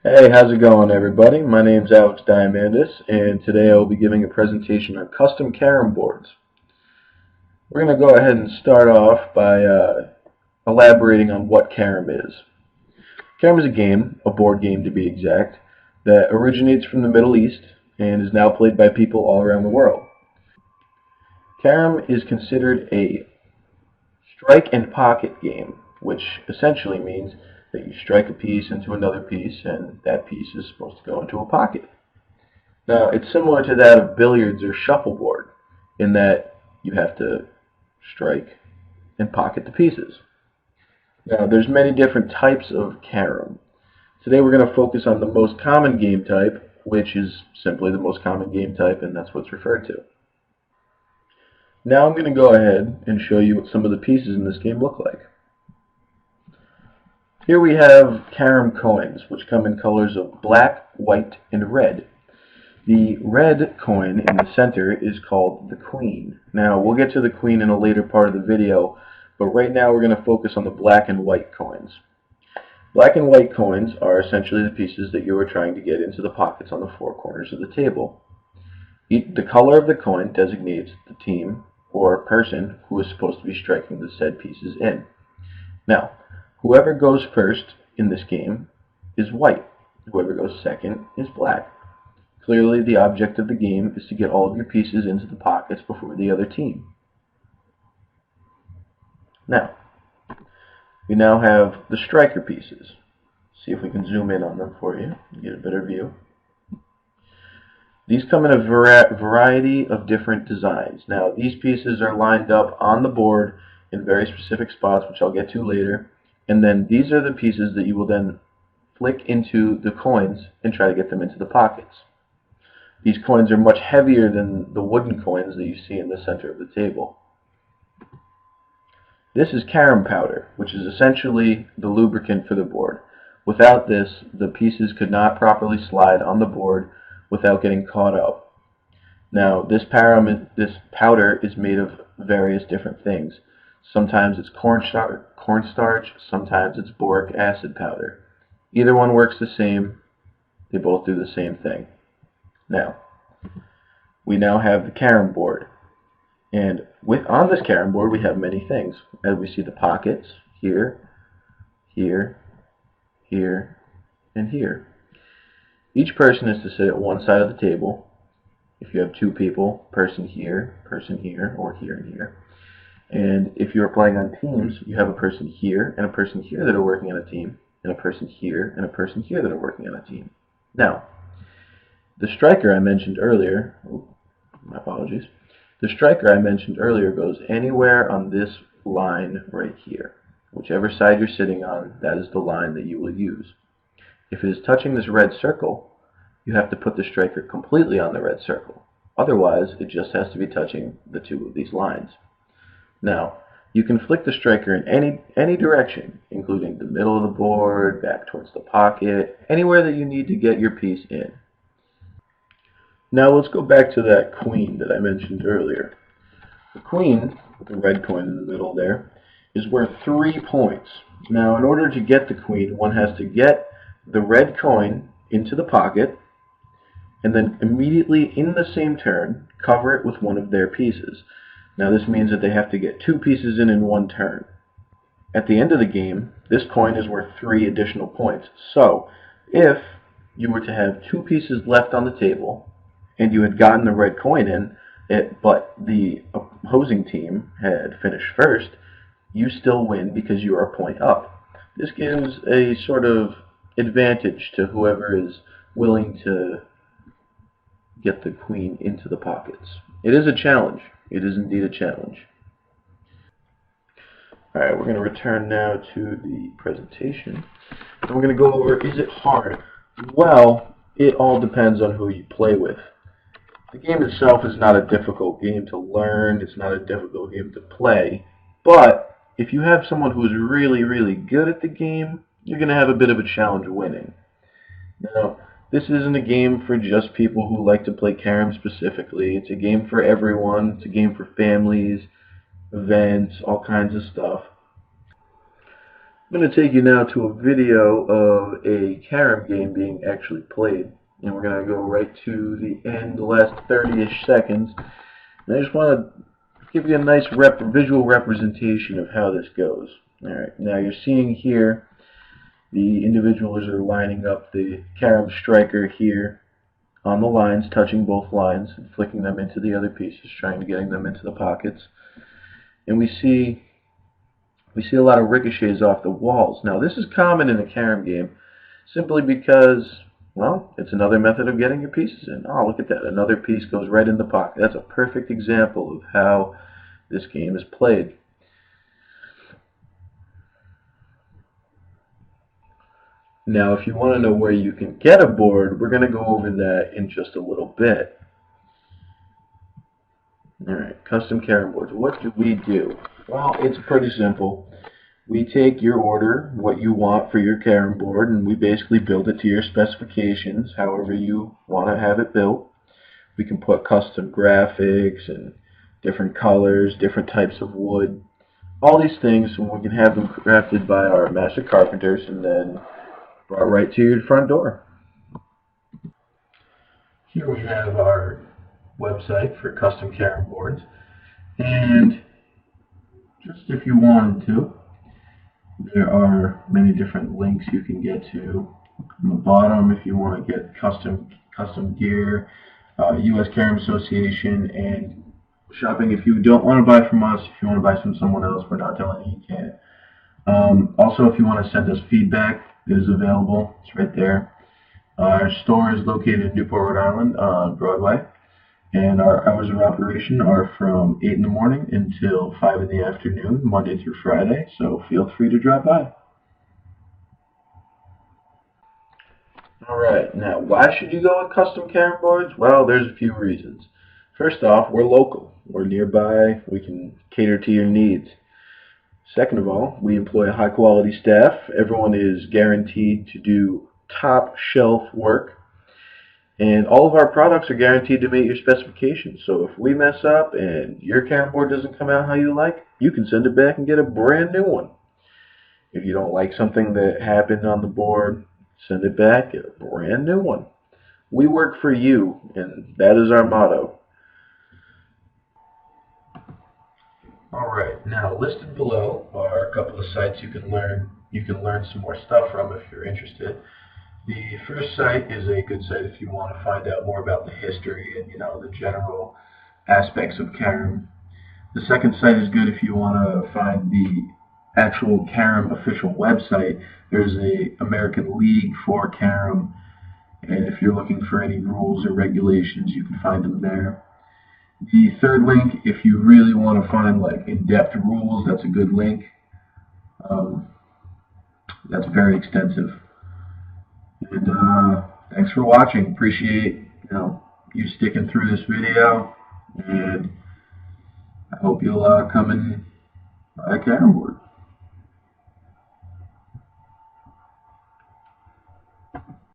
Hey, how's it going, everybody? My name's Alex Diamandis, and today I will be giving a presentation on custom Carrom boards. We're going to go ahead and start off by elaborating on what Carrom is. Carrom is a game, a board game to be exact, that originates from the Middle East and is now played by people all around the world. Carrom is considered a strike and pocket game, which essentially means that you strike a piece into another piece, and that piece is supposed to go into a pocket. Now, it's similar to that of billiards or shuffleboard in that you have to strike and pocket the pieces. Now, there's many different types of carom. Today we're going to focus on the most common game type, which is simply the most common game type, and that's what's referred to. Now I'm going to go ahead and show you what some of the pieces in this game look like. Here we have carom coins, which come in colors of black, white, and red. The red coin in the center is called the queen. Now, we'll get to the queen in a later part of the video, but right now we're going to focus on the black and white coins. Black and white coins are essentially the pieces that you are trying to get into the pockets on the four corners of the table. The color of the coin designates the team or person who is supposed to be striking the said pieces in. Now, whoever goes first in this game is white. Whoever goes second is black. Clearly, the object of the game is to get all of your pieces into the pockets before the other team. Now, we now have the striker pieces. See if we can zoom in on them for you and get a better view. These come in a variety of different designs. Now, these pieces are lined up on the board in very specific spots, which I'll get to later. And then these are the pieces that you will then flick into the coins and try to get them into the pockets. These coins are much heavier than the wooden coins that you see in the center of the table. This is Carrom powder, which is essentially the lubricant for the board. Without this, the pieces could not properly slide on the board without getting caught up. Now, this powder is made of various different things. Sometimes it's cornstarch, sometimes it's boric acid powder. Either one works the same. They both do the same thing. Now, we now have the carom board. And on this carom board, we have many things. As we see the pockets here, here, here, and here. Each person is to sit at one side of the table. If you have two people, person here, or here and here. And if you're playing on teams, you have a person here and a person here that are working on a team, and a person here and a person here that are working on a team. Now, the striker I mentioned earlier, my apologies, the striker I mentioned earlier goes anywhere on this line right here. Whichever side you're sitting on, that is the line that you will use. If it is touching this red circle, you have to put the striker completely on the red circle. Otherwise, it just has to be touching the two of these lines. Now, you can flick the striker in any direction, including the middle of the board, back towards the pocket, anywhere that you need to get your piece in. Now let's go back to that queen that I mentioned earlier. The queen, with the red coin in the middle there, is worth 3 points. Now, in order to get the queen, one has to get the red coin into the pocket, and then immediately in the same turn, cover it with one of their pieces. Now, this means that they have to get 2 pieces in one turn. At the end of the game, this coin is worth 3 additional points. So, if you were to have 2 pieces left on the table, and you had gotten the red coin in, but the opposing team had finished first, you still win because you are a point up. This gives a sort of advantage to whoever is willing to get the queen into the pockets. It is a challenge. It is indeed a challenge. Alright, we're going to return now to the presentation. And we're going to go over, is it hard? Well, it all depends on who you play with. The game itself is not a difficult game to learn. It's not a difficult game to play. But if you have someone who is really, really good at the game, you're going to have a bit of a challenge winning. Now, this isn't a game for just people who like to play Carrom specifically. It's a game for everyone. It's a game for families, events, all kinds of stuff. I'm going to take you now to a video of a Carrom game being actually played. And we're going to go right to the end, the last 30-ish seconds. And I just want to give you a nice visual representation of how this goes. Alright, now you're seeing here the individuals are lining up the Carrom striker here on the lines, touching both lines and flicking them into the other pieces, trying to get them into the pockets. And we see a lot of ricochets off the walls. Now this is common in a Carrom game simply because, well, it's another method of getting your pieces in. Oh, look at that. Another piece goes right in the pocket. That's a perfect example of how this game is played. Now, if you want to know where you can get a board, we're going to go over that in just a little bit. Alright, custom Carrom boards. What do we do? Well, it's pretty simple. We take your order, what you want for your Carrom board, and we basically build it to your specifications, however you want to have it built. We can put custom graphics and different colors, different types of wood, all these things, and we can have them crafted by our master carpenters and then brought right to your front door. Here we have our website for custom Carrom boards, and just if you wanted to, there are many different links you can get to. On the bottom, if you want to get custom gear, U.S. Carrom Association, and shopping. If you don't want to buy from us, if you want to buy from someone else, we're not telling you you can't. Also, if you want to send us feedback, it is available. It's right there. Our store is located in Newport, Rhode Island on Broadway, and our hours of operation are from 8 in the morning until 5 in the afternoon, Monday through Friday, so feel free to drop by. Alright, now why should you go with custom Carrom boards? Well, there's a few reasons. First off, we're local. We're nearby. We can cater to your needs. Second of all, we employ a high-quality staff. Everyone is guaranteed to do top-shelf work. And all of our products are guaranteed to meet your specifications. So if we mess up and your Carrom board doesn't come out how you like, you can send it back and get a brand new one. If you don't like something that happened on the board, send it back, get a brand new one. We work for you, and that is our motto. Alright, now listed below are a couple of sites you can learn some more stuff from if you're interested. The first site is a good site if you want to find out more about the history and the general aspects of Carrom. The second site is good if you want to find the actual Carrom official website. There's a American League for Carrom, and if you're looking for any rules or regulations, you can find them there. The third link, if you really want to find like in-depth rules, that's a good link. That's very extensive. And thanks for watching. Appreciate you sticking through this video, and I hope you'll come and buy a Carrom board.